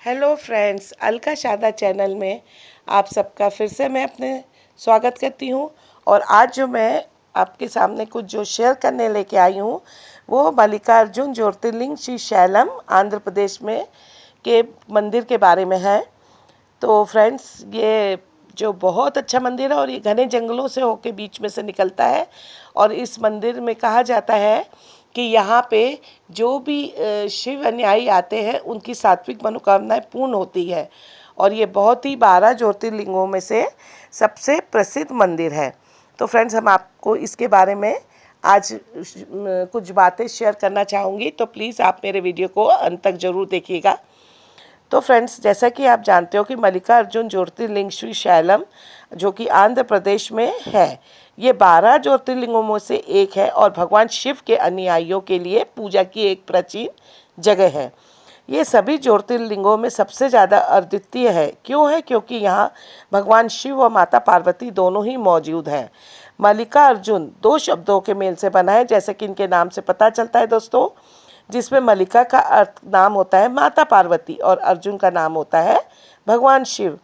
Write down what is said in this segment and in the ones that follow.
Hello friends, Alka शादा channel में आप सबका फिर से मैं अपने स्वागत करती हूँ। और आज जो मैं आपके सामने कुछ जो शेयर करने लेके आई हूँ वो मल्लिकार्जुन ज्योतिर्लिंग श्री शैलम आंध्र प्रदेश में के मंदिर के बारे में है। तो फ्रेंड्स, ये जो बहुत अच्छा मंदिर है और ये घने जंगलों से होके बीच में से निकलता है। और इस मंदिर में कहा जाता है कि यहाँ पे जो भी शिव अनुयायी आते हैं उनकी सात्विक मनोकामनाएं पूर्ण होती है। और ये बहुत ही 12 ज्योतिर्लिंगों में से सबसे प्रसिद्ध मंदिर है। तो फ्रेंड्स, हम आपको इसके बारे में आज कुछ बातें शेयर करना चाहूँगी, तो प्लीज़ आप मेरे वीडियो को अंत तक ज़रूर देखिएगा। तो फ्रेंड्स, जैसा कि आप जानते हो कि मल्लिकार्जुन ज्योतिर्लिंग श्री शैलम जो कि आंध्र प्रदेश में है, ये 12 ज्योतिर्लिंगों में से एक है और भगवान शिव के अनुयायियों के लिए पूजा की एक प्राचीन जगह है। ये सभी ज्योतिर्लिंगों में सबसे ज़्यादा अद्वितीय है। क्यों है? क्योंकि यहाँ भगवान शिव और माता पार्वती दोनों ही मौजूद हैं। मल्लिकार्जुन 2 शब्दों के मेल से बना है, जैसे कि इनके नाम से पता चलता है दोस्तों, जिसमें मल्लिका का अर्थ नाम होता है माता पार्वती और अर्जुन का नाम होता है भगवान शिव।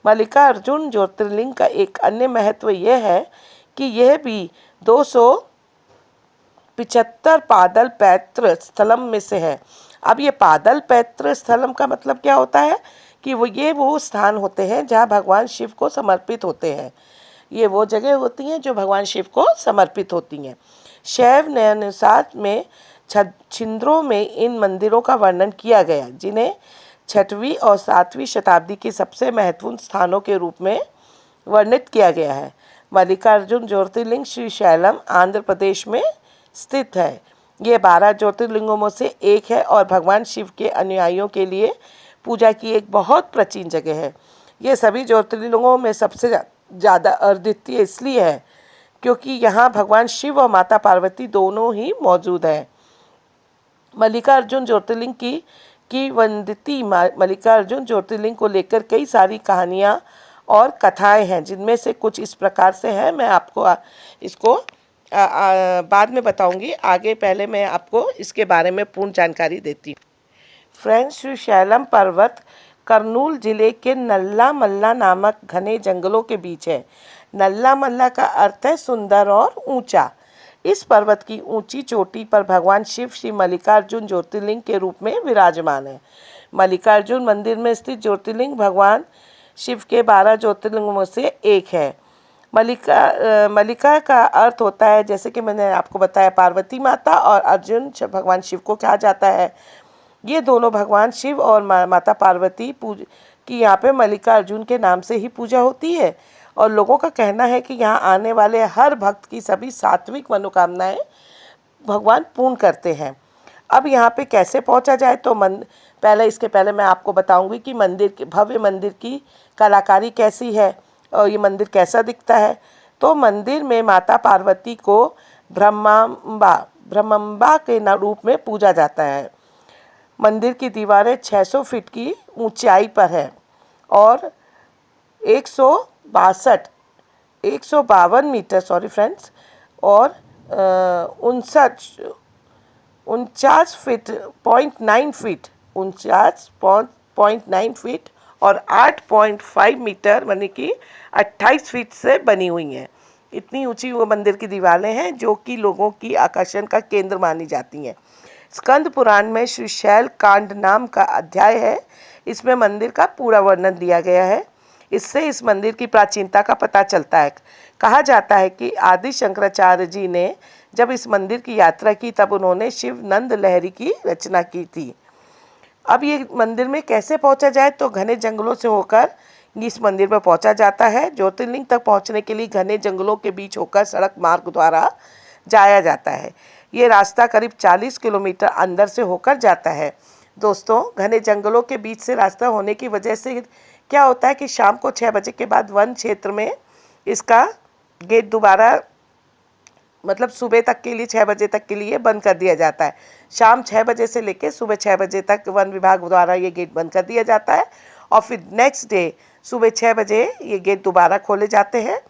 मल्लिकार्जुन ज्योतिर्लिंग का एक अन्य महत्व यह है कि यह भी 275 पादल पैत्र स्थलम में से है। अब ये पादल पैत्र स्थलम का मतलब क्या होता है कि वो स्थान होते हैं जहाँ भगवान शिव को समर्पित होते हैं। ये वो जगह होती हैं जो भगवान शिव को समर्पित होती हैं। शैव न्यायानुसार में छिंद्रों में इन मंदिरों का वर्णन किया गया, जिन्हें 6वीं और 7वीं शताब्दी के सबसे महत्वपूर्ण स्थानों के रूप में वर्णित किया गया है। मल्लिकार्जुन ज्योतिर्लिंग श्री शैलम आंध्र प्रदेश में स्थित है। ये 12 ज्योतिर्लिंगों में से एक है और भगवान शिव के अनुयायियों के लिए पूजा की एक बहुत प्राचीन जगह है। ये सभी ज्योतिर्लिंगों में सबसे ज़्यादा अद्वितीय इसलिए है क्योंकि यहाँ भगवान शिव और माता पार्वती दोनों ही मौजूद हैं। मल्लिकार्जुन ज्योतिर्लिंग की वंदिती मल्लिकार्जुन ज्योतिर्लिंग को लेकर कई सारी कहानियाँ और कथाएं हैं, जिनमें से कुछ इस प्रकार से हैं। मैं आपको इसको बाद में बताऊंगी। आगे पहले मैं आपको इसके बारे में पूर्ण जानकारी देती हूँ। फ्रेंड्स, श्री शैलम पर्वत कर्नूल जिले के नल्ला मल्ला नामक घने जंगलों के बीच है। नल्ला मल्ला का अर्थ है सुंदर और ऊंचा। इस पर्वत की ऊंची चोटी पर भगवान शिव श्री मल्लिकार्जुन ज्योतिर्लिंग के रूप में विराजमान है। मल्लिकार्जुन मंदिर में स्थित ज्योतिर्लिंग भगवान शिव के 12 ज्योतिर्लिंगों में से एक है। मल्लिका का अर्थ होता है, जैसे कि मैंने आपको बताया, पार्वती माता, और अर्जुन भगवान शिव को कहा जाता है। ये दोनों भगवान शिव और माता पार्वती की यहाँ पे मल्लिकार्जुन के नाम से ही पूजा होती है। और लोगों का कहना है कि यहाँ आने वाले हर भक्त की सभी सात्विक मनोकामनाएं भगवान पूर्ण करते हैं। अब यहाँ पे कैसे पहुँचा जाए, तो इसके पहले मैं आपको बताऊंगी कि भव्य मंदिर की कलाकारी कैसी है और ये मंदिर कैसा दिखता है। तो मंदिर में माता पार्वती को ब्रह्मांबा के रूप में पूजा जाता है। मंदिर की दीवारें 600 फीट की ऊंचाई पर है और 152 मीटर और 49 फीट और 8.5 मीटर यानी कि 28 फीट से बनी हुई हैं। इतनी ऊंची वो मंदिर की दीवारें हैं जो कि लोगों की आकर्षण का केंद्र मानी जाती हैं। स्कंद पुराण में श्री शैल कांड नाम का अध्याय है। इसमें मंदिर का पूरा वर्णन दिया गया है। इससे इस मंदिर की प्राचीनता का पता चलता है। कहा जाता है कि आदि शंकराचार्य जी ने जब इस मंदिर की यात्रा की तब उन्होंने शिव नंद लहरी की रचना की थी। अब ये मंदिर में कैसे पहुंचा जाए, तो घने जंगलों से होकर इस मंदिर पर पहुंचा जाता है। ज्योतिर्लिंग तक पहुंचने के लिए घने जंगलों के बीच होकर सड़क मार्ग द्वारा जाया जाता है। ये रास्ता करीब 40 किलोमीटर अंदर से होकर जाता है। दोस्तों, घने जंगलों के बीच से रास्ता होने की वजह से क्या होता है कि शाम को 6 बजे के बाद वन क्षेत्र में इसका गेट दोबारा सुबह तक के लिए 6 बजे तक के लिए बंद कर दिया जाता है। शाम 6 बजे से लेकर सुबह 6 बजे तक वन विभाग द्वारा ये गेट बंद कर दिया जाता है और फिर नेक्स्ट डे सुबह 6 बजे ये गेट दोबारा खोले जाते हैं।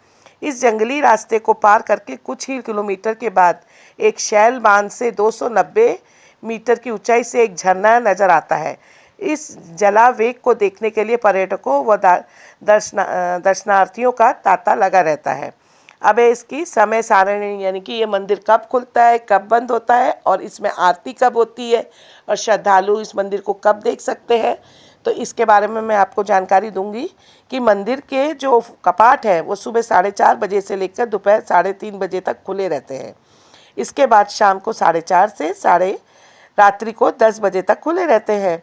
इस जंगली रास्ते को पार करके कुछ ही किलोमीटर के बाद एक शैल बांध से 290 मीटर की ऊंचाई से एक झरना नज़र आता है। इस जलावेग को देखने के लिए पर्यटकों व दर्शनार्थियों का तांता लगा रहता है। अब है इसकी समय सारणी, यानी कि ये मंदिर कब खुलता है, कब बंद होता है और इसमें आरती कब होती है और श्रद्धालु इस मंदिर को कब देख सकते हैं। तो इसके बारे में मैं आपको जानकारी दूंगी कि मंदिर के जो कपाट है वो सुबह 4:30 बजे से लेकर दोपहर 3:30 बजे तक खुले रहते हैं। इसके बाद शाम को 4:30 से रात्रि को 10 बजे तक खुले रहते हैं।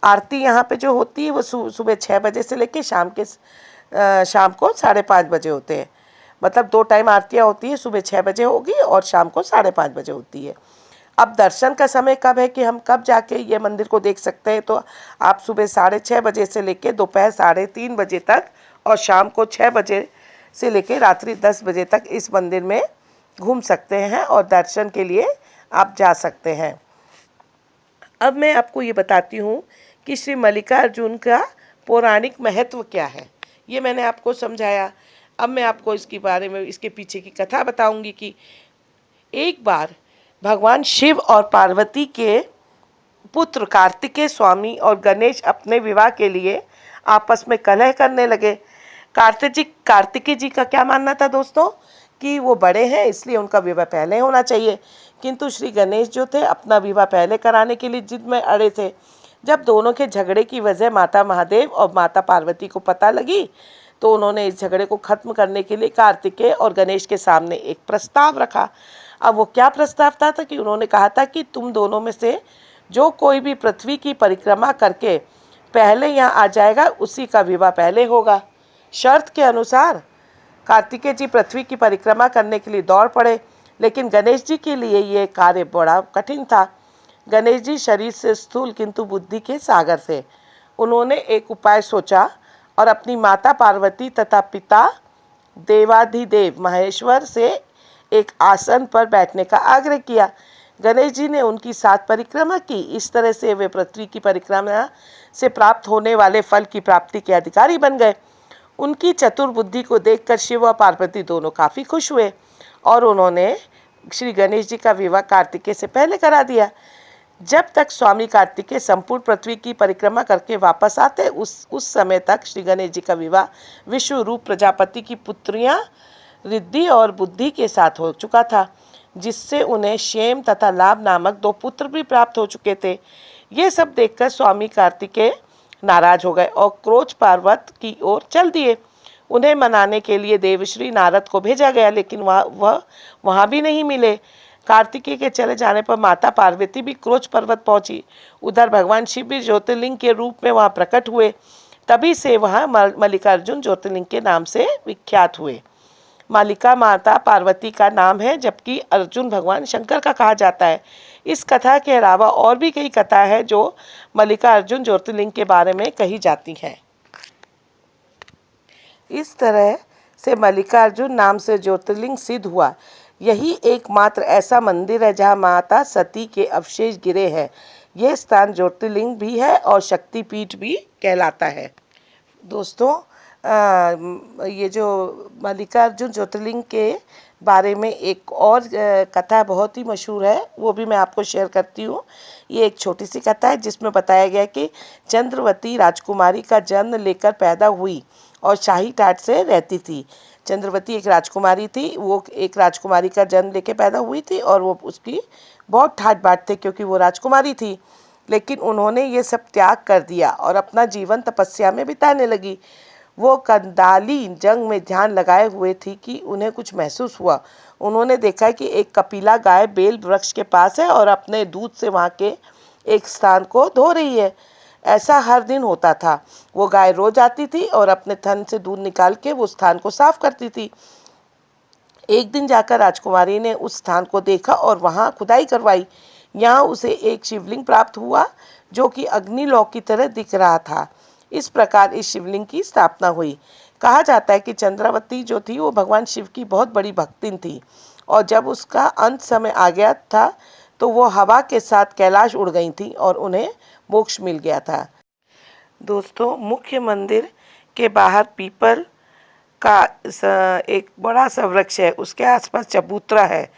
आरती यहाँ पे जो होती है वो सुबह 6 बजे से लेकर शाम को 5:30 बजे होते हैं। मतलब 2 टाइम आरतियाँ होती है, सुबह 6 बजे होगी और शाम को 5:30 बजे होती है। अब दर्शन का समय कब है कि हम कब जाके ये मंदिर को देख सकते हैं, तो आप सुबह 6:30 बजे से लेकर दोपहर 3:30 बजे तक और शाम को 6 बजे से लेकर रात्रि 10 बजे तक इस मंदिर में घूम सकते हैं और दर्शन के लिए आप जा सकते हैं। अब मैं आपको ये बताती हूँ कि श्री मल्लिकार्जुन का पौराणिक महत्व क्या है। ये मैंने आपको समझाया। अब मैं आपको इसके बारे में, इसके पीछे की कथा बताऊंगी कि एक बार भगवान शिव और पार्वती के पुत्र कार्तिकेय स्वामी और गणेश अपने विवाह के लिए आपस में कलह करने लगे। कार्तिकेय जी का क्या मानना था दोस्तों कि वो बड़े हैं इसलिए उनका विवाह पहले होना चाहिए, किंतु श्री गणेश जो थे अपना विवाह पहले कराने के लिए जिद में अड़े थे। जब दोनों के झगड़े की वजह माता महादेव और माता पार्वती को पता लगी तो उन्होंने इस झगड़े को खत्म करने के लिए कार्तिकेय और गणेश के सामने एक प्रस्ताव रखा। अब वो क्या प्रस्ताव था कि उन्होंने कहा था कि तुम दोनों में से जो कोई भी पृथ्वी की परिक्रमा करके पहले यहाँ आ जाएगा उसी का विवाह पहले होगा। शर्त के अनुसार कार्तिकेय जी पृथ्वी की परिक्रमा करने के लिए दौड़ पड़े, लेकिन गणेश जी के लिए ये कार्य बड़ा कठिन था। गणेश जी शरीर से स्थूल किंतु बुद्धि के सागर थे। उन्होंने एक उपाय सोचा और अपनी माता पार्वती तथा पिता देवाधिदेव महेश्वर से एक आसन पर बैठने का आग्रह किया। गणेश जी ने उनकी 7 परिक्रमा की। इस तरह से वे पृथ्वी की परिक्रमा से प्राप्त होने वाले फल की प्राप्ति के अधिकारी बन गए। उनकी चतुर बुद्धि को देखकर शिव और पार्वती दोनों काफ़ी खुश हुए और उन्होंने श्री गणेश जी का विवाह कार्तिकेय से पहले करा दिया। जब तक स्वामी कार्तिकेय संपूर्ण पृथ्वी की परिक्रमा करके वापस आते उस समय तक श्री गणेश जी का विवाह विश्व रूप प्रजापति की पुत्रियां रिद्धि और बुद्धि के साथ हो चुका था, जिससे उन्हें क्षेम तथा लाभ नामक 2 पुत्र भी प्राप्त हो चुके थे। ये सब देखकर स्वामी कार्तिकेय नाराज हो गए और क्रोध पर्वत की ओर चल दिए। उन्हें मनाने के लिए देवश्री नारद को भेजा गया, लेकिन वह वहाँ भी नहीं मिले। कार्तिकेय के चले जाने पर माता पार्वती भी क्रोच पर्वत पहुंची। उधर भगवान शिव भी ज्योतिर्लिंग के रूप में वहां प्रकट हुए। तभी से वहां मल्लिकार्जुन ज्योतिर्लिंग के नाम से विख्यात हुए। मालिका माता पार्वती का नाम है, जबकि अर्जुन भगवान शंकर का कहा जाता है। इस कथा के अलावा और भी कई कथा है जो मल्लिकार्जुन ज्योतिर्लिंग के बारे में कही जाती हैं। इस तरह से मल्लिकार्जुन नाम से ज्योतिर्लिंग सिद्ध हुआ। यही एकमात्र ऐसा मंदिर है जहाँ माता सती के अवशेष गिरे हैं। यह स्थान ज्योतिर्लिंग भी है और शक्तिपीठ भी कहलाता है। दोस्तों, ये जो मल्लिकार्जुन ज्योतिर्लिंग के बारे में एक और कथा बहुत ही मशहूर है, वो भी मैं आपको शेयर करती हूँ। ये एक छोटी सी कथा है जिसमें बताया गया कि चंद्रवती राजकुमारी का जन्म लेकर पैदा हुई और शाही ठाट से रहती थी। चंद्रवती एक राजकुमारी थी, वो एक राजकुमारी का जन्म लेके पैदा हुई थी और वो उसकी बहुत ठाट बाट थे क्योंकि वो राजकुमारी थी। लेकिन उन्होंने ये सब त्याग कर दिया और अपना जीवन तपस्या में बिताने लगी। वो कंदाली जंग में ध्यान लगाए हुए थी कि उन्हें कुछ महसूस हुआ। उन्होंने देखा कि एक कपिला गाय बेल वृक्ष के पास है और अपने दूध से वहाँ के एक स्थान को धो रही है। ऐसा हर दिन होता था। वो गाय रोज आती थी और अपने थन से दूध निकाल के वो स्थान को साफ करती थी। एक दिन जाकर राजकुमारी ने उस स्थान को देखा और वहाँ खुदाई करवाई। यहाँ उसे एक शिवलिंग प्राप्त हुआ जो कि अग्निलोक की तरह दिख रहा था। इस प्रकार इस शिवलिंग की स्थापना हुई। कहा जाता है कि चंद्रावती जो थी वो भगवान शिव की बहुत बड़ी भक्तिन थी और जब उसका अंत समय आ गया था तो वो हवा के साथ कैलाश उड़ गई थी और उन्हें मोक्ष मिल गया था। दोस्तों, मुख्य मंदिर के बाहर पीपल का एक बड़ा सा वृक्ष है, उसके आसपास चबूतरा है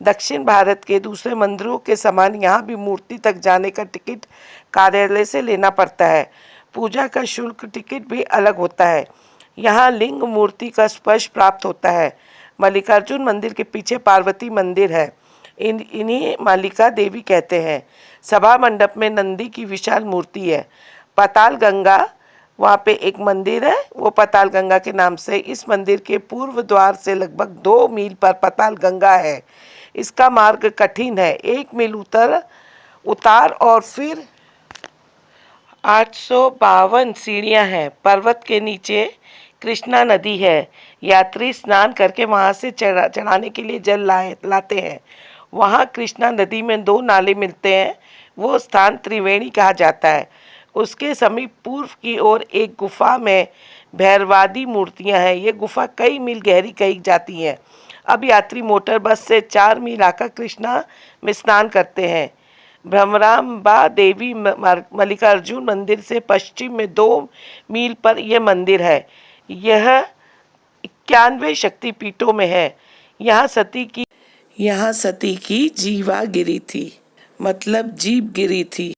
दक्षिण भारत के दूसरे मंदिरों के समान यहाँ भी मूर्ति तक जाने का टिकट कार्यालय से लेना पड़ता है। पूजा का शुल्क टिकट भी अलग होता है। यहाँ लिंग मूर्ति का स्पर्श प्राप्त होता है। मल्लिकार्जुन मंदिर के पीछे पार्वती मंदिर है। इन्हीं मालिका देवी कहते हैं। सभा मंडप में नंदी की विशाल मूर्ति है। पाताल गंगा, वहाँ पे एक मंदिर है, वो पाताल गंगा के नाम से। इस मंदिर के पूर्व द्वार से लगभग 2 मील पर पाताल गंगा है। इसका मार्ग कठिन है। 1 मील उतार और फिर 852 सीढ़ियाँ हैं। पर्वत के नीचे कृष्णा नदी है। यात्री स्नान करके वहाँ से चढ़ाने के लिए जल लाते हैं। वहाँ कृष्णा नदी में 2 नाले मिलते हैं। वो स्थान त्रिवेणी कहा जाता है। उसके समीप पूर्व की ओर एक गुफा में भैरवादी मूर्तियां हैं। ये गुफा कई मील गहरी कही जाती है। अब यात्री मोटर बस से 4 मील आकर कृष्णा में स्नान करते हैं। भ्रमराम्बा देवी मल्लिकार्जुन मंदिर से पश्चिम में 2 मील पर यह मंदिर है। यह 91 शक्तिपीठों में है। यहाँ सती की जीवा गिरी थी, मतलब जीभ गिरी थी।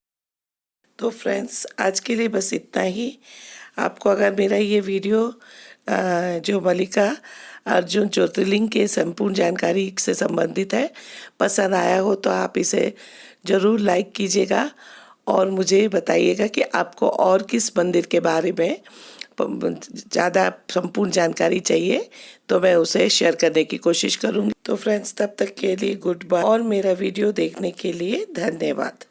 तो फ्रेंड्स, आज के लिए बस इतना ही। आपको अगर मेरा ये वीडियो जो मल्लिका अर्जुन ज्योतिर्लिंग के संपूर्ण जानकारी से संबंधित है पसंद आया हो तो आप इसे ज़रूर लाइक कीजिएगा और मुझे बताइएगा कि आपको और किस मंदिर के बारे में ज़्यादा संपूर्ण जानकारी चाहिए, तो मैं उसे शेयर करने की कोशिश करूँगी। तो फ्रेंड्स, तब तक के लिए गुड बाय और मेरा वीडियो देखने के लिए धन्यवाद।